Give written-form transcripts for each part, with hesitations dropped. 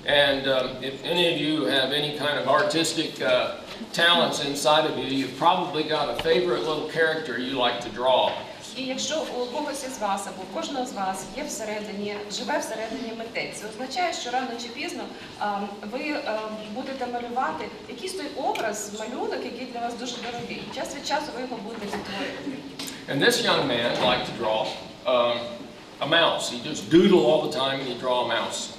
And if any of you have any kind of artistic talents inside of you, you've probably got a favorite little character you like to draw. І якщо у когось із вас або у кожного з вас є всередині, живе всередині митець, це означає, що рано чи пізно ви будете малювати якийсь той образ, малюнок, який для вас дуже дорогий. Час від часу ви його будете відтворювати. And this young man liked to draw a mouse. He just doodle all the time and he'd draw a mouse.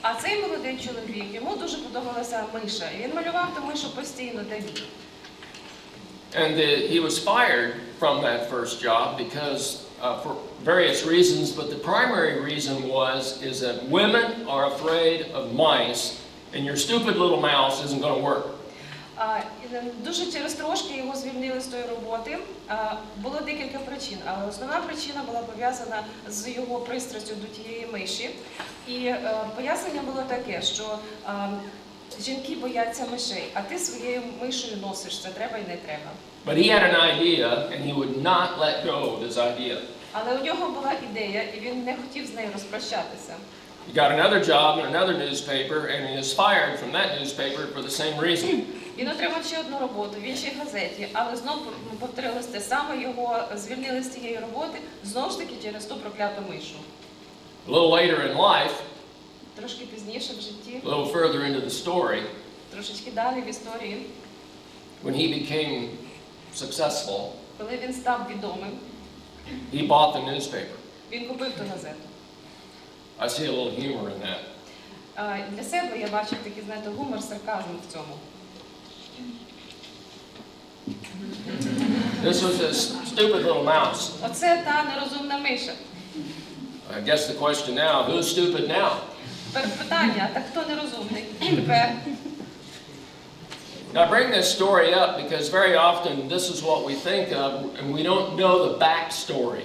А цей молодий чоловік, йому дуже подобалася миша. І він малював ту мишу постійно, Давід. And he was fired from that first job because for various reasons, but the primary reason is that women are afraid of mice, and your stupid little mouse isn't going to work. Дуже через трошки його звільнили з тої роботи. Було декілька причин, але основна причина була пов'язана з його пристрастю до тієї миші. І пояснення було таке, що жінки бояться мишей, а ти своєю мишею носиш, це треба і не треба. But he had an idea, and he would not let go of his idea. Але у нього була ідея, і він не хотів з нею розпрощатися. He got another job in another newspaper, and he was fired from that newspaper for the same reason. Він отримав ще одну роботу в іншій газеті, але знову повторилось те саме, його звільнили з цієї роботи, знову ж таки через ту прокляту мишу. A little later in life, Трошки пізніше в житті, a little further into the story, трошечки далі в історії, when he became successful, коли він став відомим, he bought the newspaper. він купив ту газету. I see a little humor in that. Для себе я бачу такий, знаєте, гумор, сарказм в цьому. This was a stupid little mouse. Оце та нерозумна миша. I guess the question now, who's stupid now? Тепер питання, так хто нерозумний? Тепер. Now I bring this story up because very often this is what we think of and we don't know the backstory.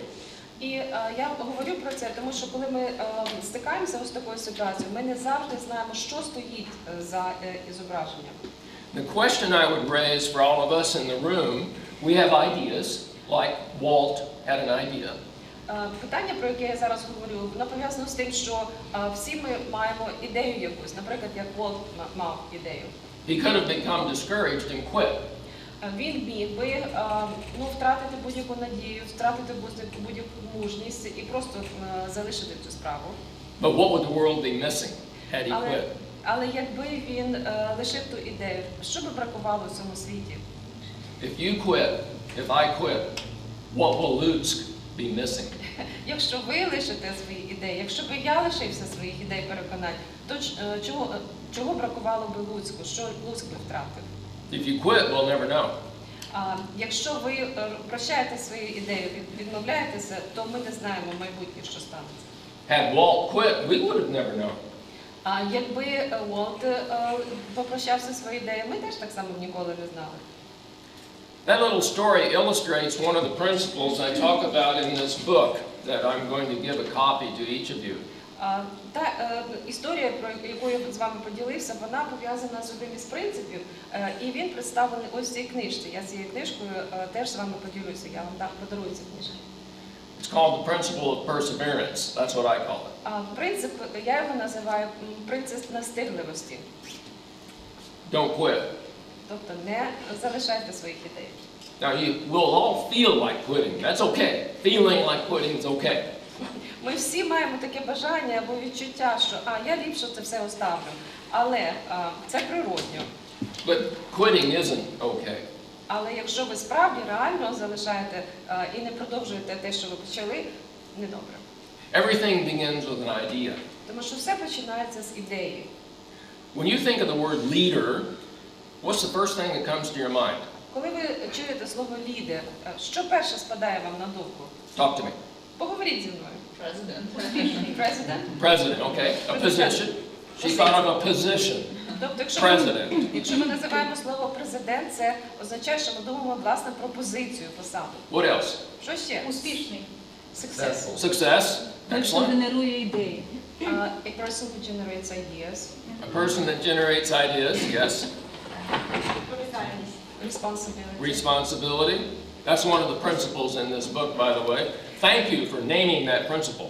І я говорю про це, тому що коли ми стикаємося з такою ситуацією, ми не завжди знаємо, що стоїть за зображенням. The question I would raise for all of us in the room, we have ideas, like Walt had an idea. Питання, про яке я зараз говорю, воно пов'язано з тим, що всі ми маємо ідею якусь, наприклад, як Волт мав ідею. He could have become discouraged and quit. Він міг би втратити будь-яку надію, втратити будь-яку мужність і просто залишити цю справу. But what would the world be missing had he quit? Але якби він лишив ту ідею, що би бракувало в цьому світі? If you quit, if I quit, what will Lutsk be missing? Якщо ви лишите свої ідеї, якщо б я лишився своїх ідей переконань, то чого бракувало би Луцьку? Що Луцьк би втратив? If you quit, we'll never know. Якщо ви прощаєте свою ідею, відмовляєтеся, то ми не знаємо майбутнє, що станеться. Had Walt quit, we would have never known. Якби Уолт попрощався своєю ідеєю, ми теж так само ніколи не знали. That little story illustrates one of the principles I talk about in this book that I'm going to give a copy to each of you. Та історія, про яку я з вами поділився, вона пов'язана з одним із принципів, і він представлений ось в цій книжці. Я цією книжкою теж з вами поділюся, я вам подарую цю книжку. It's called the principle of perseverance. That's what I call it. Принцип, я його називаю принцип настирливості. Don't quit. Тобто не залишайте своїх ідей. Now, we'll all feel like quitting. That's okay. Feeling like quitting is okay. Ми всі маємо таке бажання або відчуття, що я ліпше це все оставлю. Але це природньо. But quitting isn't okay. Але якщо ви справді реально залишаєте і не продовжуєте те, що ви почали, недобре. Everything begins with an idea. Тому що все починається з ідеї. When you think of the word leader, what's the first thing that comes to your mind? Коли ви чуєте слово лідер, що перше спадає вам на думку? Talk to me. Поговоріть зі мною. President. President. President, okay. A position. She thought of a position. Тобто, якщо ми називаємо слово президент, це означає, що ми думаємо, власне, про позицію, посаду. What else? Що ще? Успішний. Successful. Success. Хто Excellent. генерує ідеї. A person who generates ideas. A person that generates ideas, yes. Responsibility. Responsibility. That's one of the principles in this book, by the way. Thank you for naming that principle.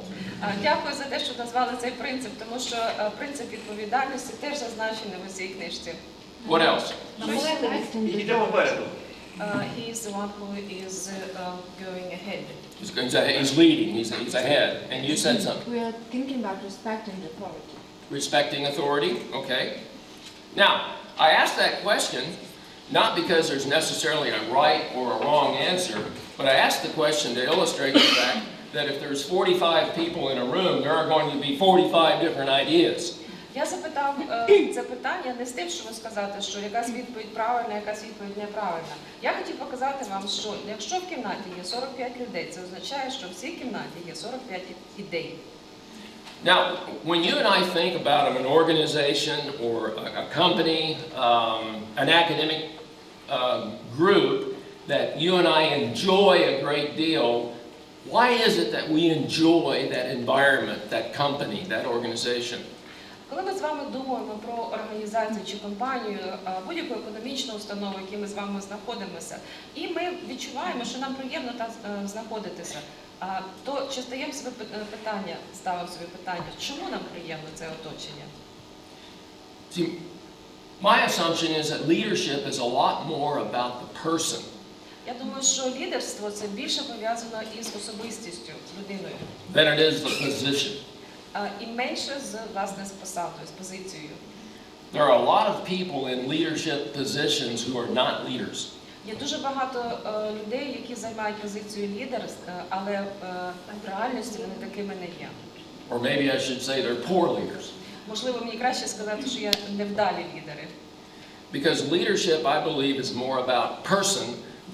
Дякую за те, що назвали цей принцип, тому що принцип відповідальності теж зазначений в цій книжці. What else? Ідіть попереду. He is the one who is going ahead. He's leading, he's ahead. And you said something. We are thinking about respecting the authority. Respecting authority, okay. Now, I asked that question not because there's necessarily a right or a wrong answer, but I asked the question to illustrate the fact that if there's 45 people in a room, there are going to be 45 different ideas. Я запитав це питання не з тим, щоб сказати, що якась відповідь правильна, якась відповідь неправильна. Я хотів показати вам, що якщо в кімнаті є 45 людей, це означає, що в цій кімнаті є 45 ідей. Now, when you and I think about an organization or a company, an academic group that you and I enjoy a great deal, why is it that we enjoy that environment, that company, that organization? Коли ми з вами думаємо про організацію чи компанію, будь-яку економічну установу, в якій ми з вами знаходимося, і ми відчуваємо, що нам приємно там знаходитися, то чи ставимо собі питання, чому нам приємно це оточення? See, my assumption is that leadership is a lot more about the person. Я думаю, що лідерство – це більше пов'язано із особистістю, з людиною. Than it is the position. І менше з, власне, з посадою, з позицією. There are a lot of people in leadership positions who are not leaders. Є дуже багато людей, які займають позицію лідера, але в реальності вони такими не є. Or maybe I should say they're poor leaders. Можливо, мені краще сказати, що є невдалі лідери. Because leadership, I believe, is more about person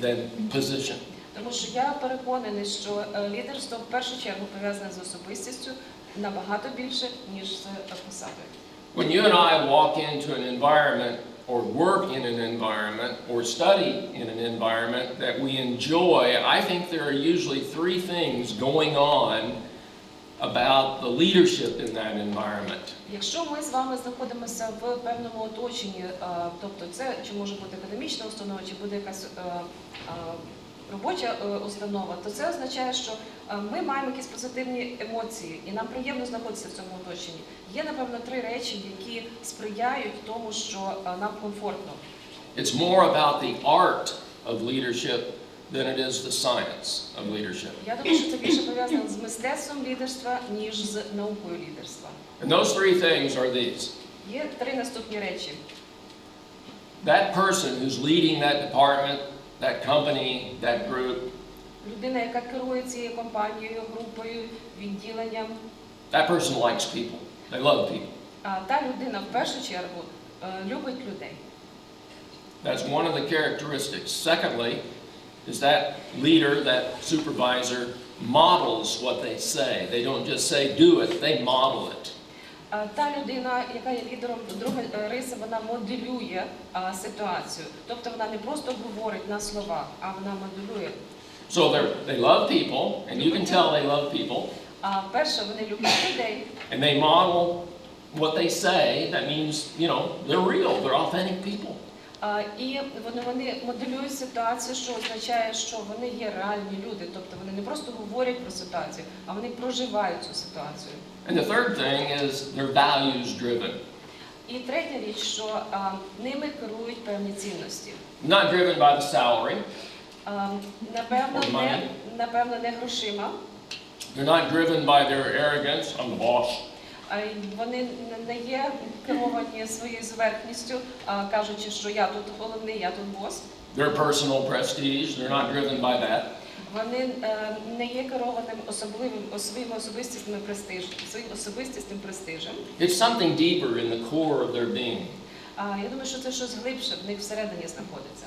than position. Тому що я переконаний, що лідерство в першу чергу пов'язане з особистістю набагато більше, ніж з посадою. When you and I walk into an environment or work in an environment or study in an environment that we enjoy, I think there are usually three things going on about the leadership in that environment. Якщо ми з вами знаходимося в певному оточенні, тобто це чи може бути академічна установа, чи буде якась робоча установа, то це означає, що ми маємо якісь позитивні емоції, і нам приємно знаходитися в цьому оточенні. Є, напевно, три речі, які сприяють тому, що нам комфортно. It's more about the art of leadership than it is the science of leadership. Я думаю, що це більше пов'язано з мистецтвом лідерства, ніж з наукою лідерства. And those three things are these. Є три наступні речі. That person who's leading that department, that company, that group, Людина, яка керує цією компанією, групою, відділенням, that person likes people. They love people. та людина в першу чергу любить людей. That's one of the characteristics. Secondly, is that leader, that supervisor, models what they say. They don't just say do it, they model it. Та людина, яка є лідером, друга риса, вона моделює ситуацію. Тобто вона не просто говорить на словах, а вона моделює. So they love people, and you can tell they love people. Перше, вони люблять людей. And they model what they say. That means, they're real, they're authentic people. І вони моделюють ситуацію, що означає, що вони є реальні люди. Тобто вони не просто говорять про ситуацію, а вони проживають цю ситуацію. And the third thing is they're values driven. І третя річ, що ними керують певні цінності. Not driven by the salary. Напевно, не грошима. They're not driven by their arrogance. I'm the boss. Вони не є керовані своєю зверхністю, кажучи, що я тут головний, я тут бос. Their personal prestige. They're not driven by that. Вони не є керованим своїм особистісним престижем. It's something deeper in the core of their being. Я думаю, що це щось глибше в них всередині знаходиться.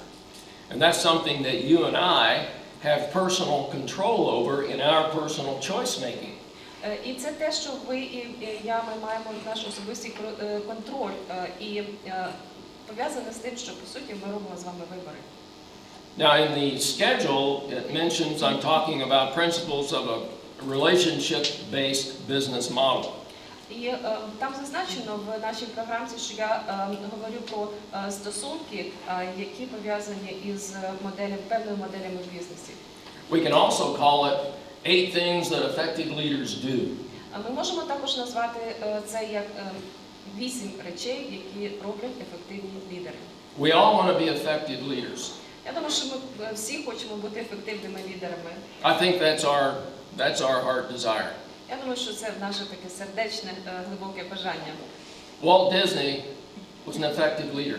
And that's something that you and I have personal control over in our personal choice making. І це те, що ви і я, ми маємо наш особистий контроль і пов'язане з тим, що, по суті, ми робимо з вами вибори. Now, in the schedule, it mentions I'm talking about principles of a relationship-based business model. І там зазначено в нашій програмці, що я говорю про стосунки, які пов'язані із певними моделями в бізнесі. We can also call it 8 things that effective leaders do. Ми можемо також назвати це як 8 речей, які роблять ефективні лідери. We all want to be effective leaders. Я думаю, що ми всі хочемо бути ефективними лідерами. I think that's our heart desire. Я думаю, що це наше таке сердечне, глибоке бажання. Walt Disney was an effective leader.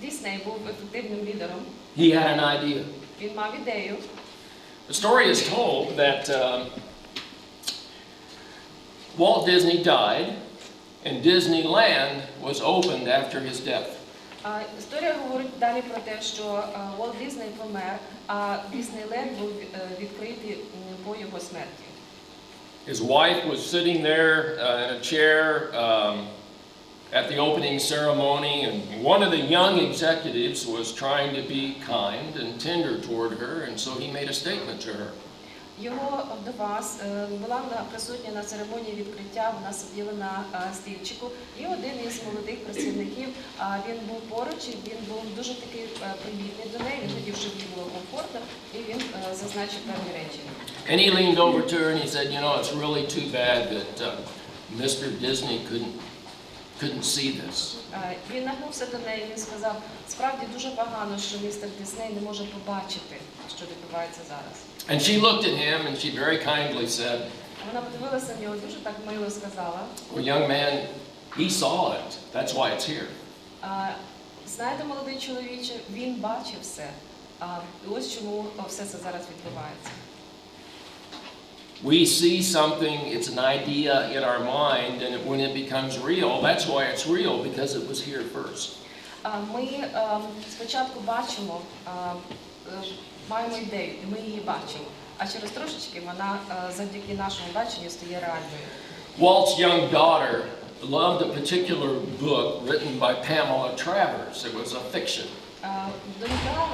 Дісней був ефективним лідером. He had an idea. Він мав ідею. The story is told that Walt Disney died and Disneyland was opened after his death. Історія говорить далі про те, що Уолт Дісней помер, а Діснейленд був відкритий по його смерті. His wife was sitting there in a chair at the opening ceremony, and one of the young executives was trying to be kind and tender toward her, and so he made a statement to her. Його вдова була присутня на церемонії відкриття, вона сиділа на стільчику, і один із молодих працівників, він був поруч, і він був дуже такий привітний до неї, він хотів, щоб їй було комфортно, і він зазначив певні речі. And he leaned over to her and he said, you know, it's really too bad that Mr. Disney couldn't see this. Він нагнувся до неї, він сказав, справді дуже погано, що містер Дісней не може побачити, що відбувається зараз. And she looked at him and she very kindly said, Вона подивилася на нього, дуже так мило сказала. well, young man, he saw it. That's why it's here. Знаєте, молодий чоловіче, він бачив все. Ось чому все це зараз відбувається. We see something, it's an idea in our mind, and when it becomes real, that's why it's real, because it was here first. Ми спочатку бачимо, маємо ідею, і ми її бачимо. А через трошечки вона завдяки нашому баченню стає реальною. Walt's young daughter loved a particular book written by Pamela Travers. It was a fiction. Донька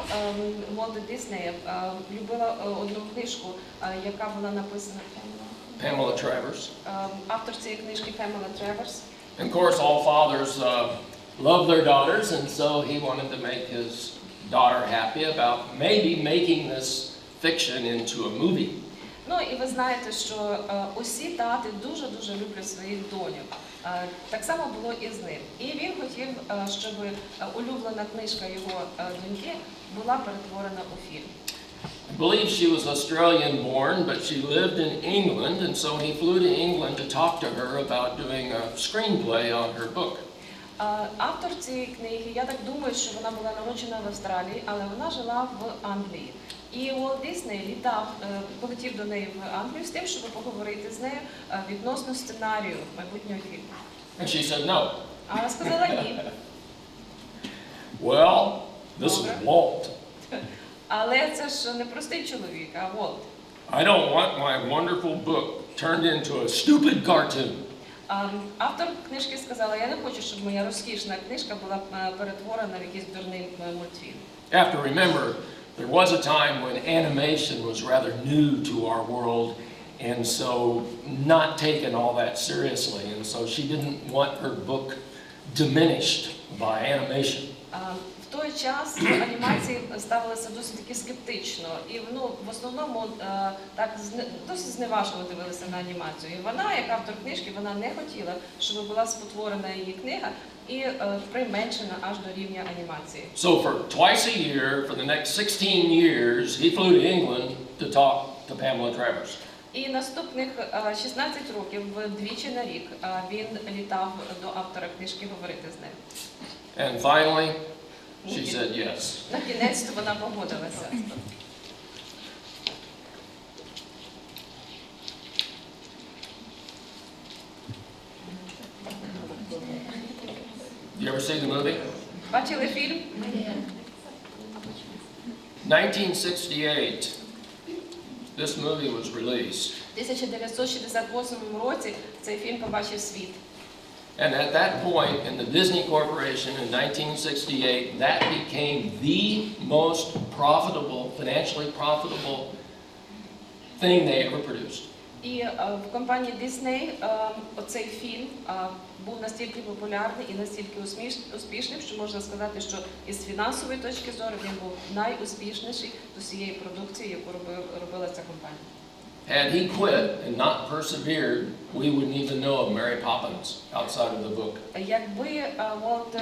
Уолта Діснея любила одну книжку, яка була написана Pamela Travers. Автор цієї книжки Памела Треверс. And of course, all fathers love their daughters, and so he wanted to make his daughter happy about maybe making this fiction into a movie. Ну і ви знаєте, що усі тати дуже-дуже люблять своїх доньок. Так само було і з ним. І він хотів, щоб улюблена книжка його доньки була перетворена у фільм. I believe she was Australian born, but she lived in England, and so he flew to England to talk to her about doing a screenplay on her book. Автор цієї книги, я так думаю, що вона була народжена в Австралії, але вона жила в Англії. І Уолт Дісней полетів до неї в Англію з тим, щоб поговорити з нею відносно сценарію майбутнього фільму. And she said no. А вона сказала ні. Well, this is Walt. Але це ж не простий чоловік, а Уолт. I don't want my wonderful book turned into a stupid cartoon. Автор книжки сказала, я не хочу, щоб моя розкішна книжка була перетворена в якийсь дурний мультфільм. You have to remember, there was a time when animation was rather new to our world, and so not taken all that seriously, and so she didn't want her book diminished by animation. В той час анімації ставилися досить таки скептично, і в основному так досить зневажливо дивилися на анімацію. І вона, як автор книжки, вона не хотіла, щоб була спотворена її книга і применшена аж до рівня анімації. So for twice a year, for the next 16 years, he flew to England to talk to Pamela Travers. І наступних 16 років, двічі на рік, він літав до автора книжки говорити з нею. And finally, she said yes. На кінець вона погодилася. You ever see the movie? Бачили фільм? 1968. This movie was released. У 1968 році цей фільм побачив світ. And at that point in the Disney Corporation in 1968, that became the most profitable, financially profitable thing they ever produced. І в компанії Disney оцей фільм був настільки популярний і настільки успішним, що можна сказати, що із фінансової точки зору він був найуспішніший з усієї продукції, яку робила ця компанія. had he quit and not persevered, we wouldn't even know of Mary Poppins outside of the book. Якби Волт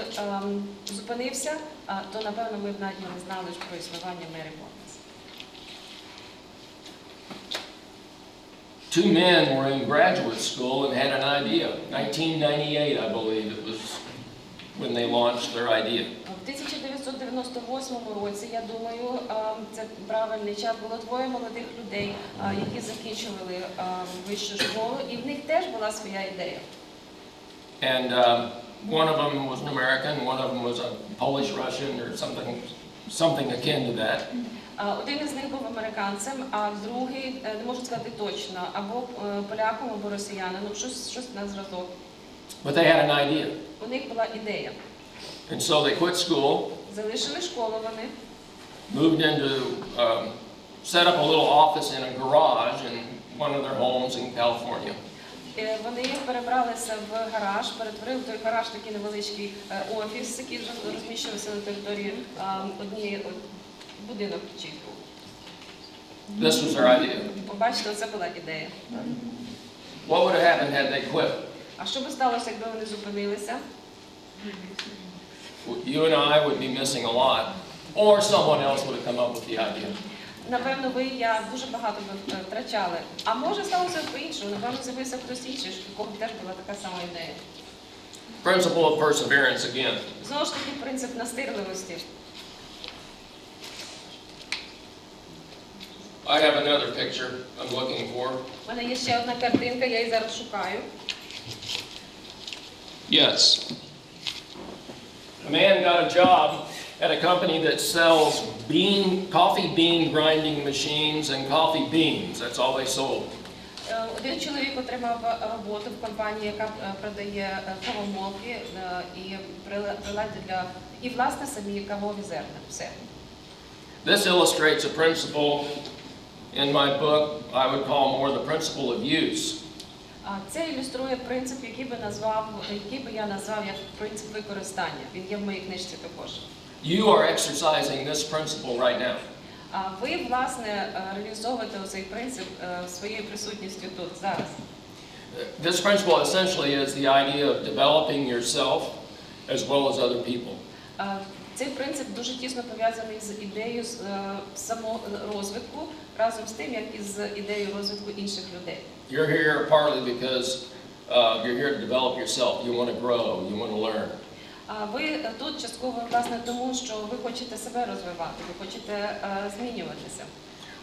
зупинився, то, напевно, ми б навіть не знали про існування Мері Поппінс. Two men were in graduate school and had an idea. 1998, I believe it was when they launched their idea. В 1998 році, я думаю, це правильний час, було двоє молодих людей, які закінчували вищу школу, і в них теж була своя ідея. And one of them was an American, one of them was a Polish Russian or something akin to that. Один із них був американцем, а другий, не можу сказати точно, або поляком, або росіянином, щось на зразок. But they had an idea. У них була ідея. And so they quit school, Залишили школу вони, moved into, set up a little office in a garage in one of their homes in California. Вони перебралися в гараж, перетворили той гараж такий невеличкий офіс, який розміщувався на території однієї будинок чи двох. This was their idea. Побачите, це була ідея. What would have happened had they quit? А що би сталося, якби вони зупинилися? You and I would be missing a lot, or someone else would have come up with the idea. Напевно, ви і я дуже багато би втрачали. А може сталося по-іншому, напевно, з'явився хтось інший, у кого теж була така сама ідея. Principle of perseverance again. Знову ж таки, принцип настирливості. I have another picture I'm looking for. У мене є ще одна картинка, я її зараз шукаю. Yes. A man got a job at a company that sells coffee bean grinding machines and coffee beans. That's all they sold. Один чоловік отримав роботу в компанії, яка продає кавомолки і прилади для, і власне самі кавові зерна. Все. This illustrates a principle in my book I would call more the principle of use. Це ілюструє принцип, який би я назвав як принцип використання. Він є в моїй книжці також. You are exercising this principle right now. Ви, власне, реалізовуєте цей принцип своєю присутністю тут, зараз. This principle essentially is the idea of developing yourself as well as other people. Цей принцип дуже тісно пов'язаний з ідеєю саморозвитку, разом з тим, як і з ідеєю розвитку інших людей. You're here partly because you're here to develop yourself. You want to grow, you want to learn. Ви тут частково, власне, тому, що ви хочете себе розвивати, ви хочете змінюватися.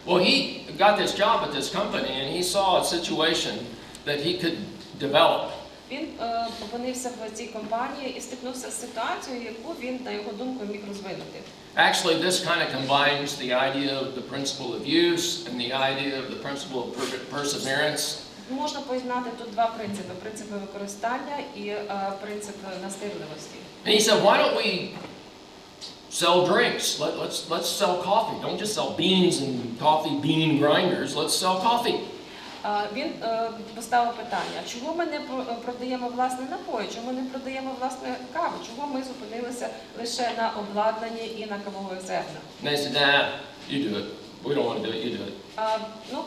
Well, he got this job at this company and he saw a situation that he could develop. Він опинився в цій компанії і стикнувся з ситуацією, яку він, на його думку, міг розвинути. Actually, this kind of combines the idea of the principle of use and the idea of the principle of perseverance. Можна поєднати тут два принципи: принципи використання і принцип настирливості. And he said, why don't we sell drinks? Let's sell coffee. Don't just sell beans and coffee bean grinders. Let's sell coffee. Він поставив питання: чого ми не продаємо власне напої, чому не продаємо власне каву, чого ми зупинилися лише на обладнанні і на кавових зернах? And they said, nah, you do it. We don't want to do it, you do it.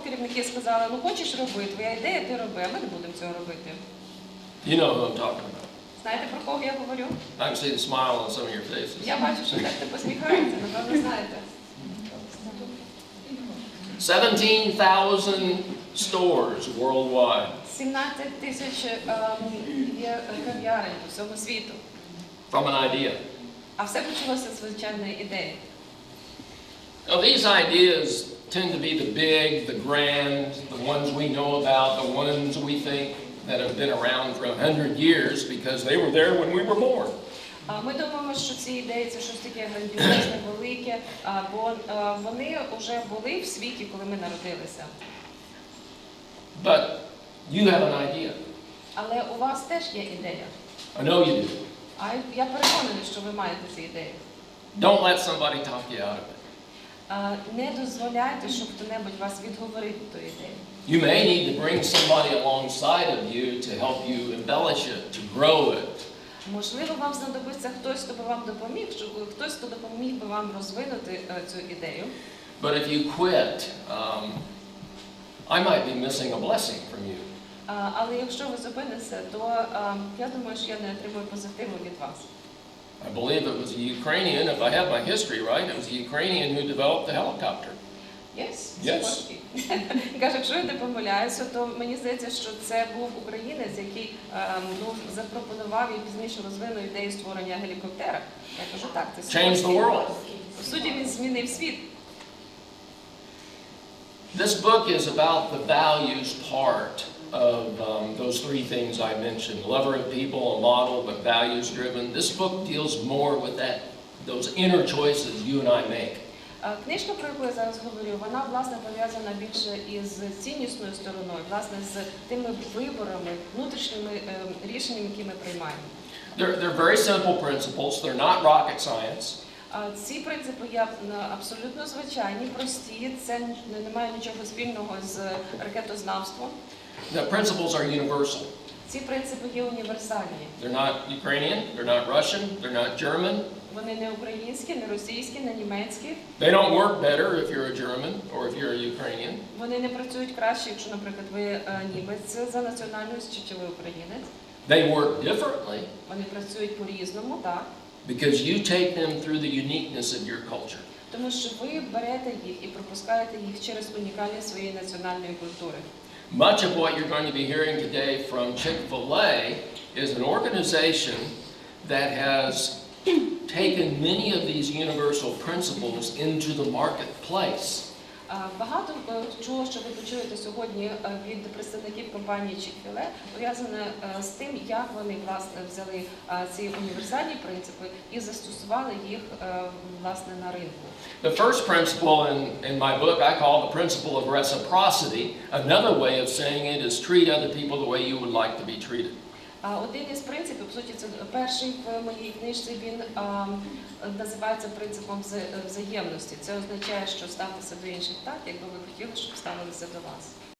Керівники сказали: ну хочеш роби, твоя ідея, ти роби, а ми не будемо цього робити. You know who I'm talking about. Знаєте, про кого я говорю? I can see the smile on some of your faces. Я бачу, що дехто посміхається, напевно, знаєте. 17,000 stores worldwide. 17 тисяч є кав'ярень по всьому світу. From an idea. А все почалося з звичайної ідеї. Now, these ideas tend to be the big, the grand, the ones we know about, the ones we think that have been around for 100 years because they were there when we were born. Ми думаємо, що ці ідеї – це щось таке грандіозне, велике, бо вони вже були в світі, коли ми народилися. But you have an idea. Але у вас теж є ідея. I know you do. А я переконаний, що ви маєте ці ідеї. Don't let somebody talk you out of it. Не дозволяйте, щоб хто-небудь вас відговорив від тої ідеї. You may need to bring somebody alongside of you to help you embellish it, to grow it. Можливо, вам знадобиться хтось, хто би вам допоміг, хтось, хто допоміг би вам розвинути цю ідею. But if you quit, I might be missing a blessing from you. Але якщо ви зупинитеся, то я думаю, що я не отримую позитиву від вас. I believe it was a Ukrainian, if I have my history right, it was a Ukrainian who developed the helicopter. Yes. Каже, якщо я не помиляюся, то мені здається, що це був українець, який запропонував і пізніше розвинув ідею створення гелікоптера. Я кажу, так, це Changed the world. В суді він змінив світ. This book is about the values part of those three things I mentioned. Lover of people, a model, but values driven. This book deals more with those inner choices you and I make. Книжка, про яку я зараз говорю, вона, власне, пов'язана більше із ціннісною стороною, власне, з тими виборами, внутрішніми рішеннями, які ми приймаємо. They're very simple principles. They're not rocket science. Ці принципи є абсолютно звичайні, прості, це не має нічого спільного з ракетознавством. The principles are universal. Ці принципи є універсальні. They're not Ukrainian, they're not Russian, they're not German. Вони не українські, не російські, не німецькі. They don't work better if you're a German or if you're a Ukrainian. Вони не працюють краще, якщо, наприклад, ви німець за національністю чи ви українець. They work differently Вони працюють по-різному, так. because you take them through the uniqueness of your culture. Тому що ви берете їх і пропускаєте їх через унікальність своєї національної культури. Much of what you're going to be hearing today from Chick-fil-A is an organization that has taken many of these universal principles into the marketplace. Багато чого, що ви почуєте сьогодні від представників компанії Chick-fil-A, пов'язане з тим, як вони, власне, взяли ці універсальні принципи і застосували їх, власне, на ринку. The first principle in my book I call the principle of reciprocity. Another way of saying it is treat other people the way you would like to be treated. Один із принципів, по суті, це перший в моїй книжці, він називається принципом взаємності. Це означає, що ставтеся до інших так, якби ви хотіли, щоб ставилися до вас.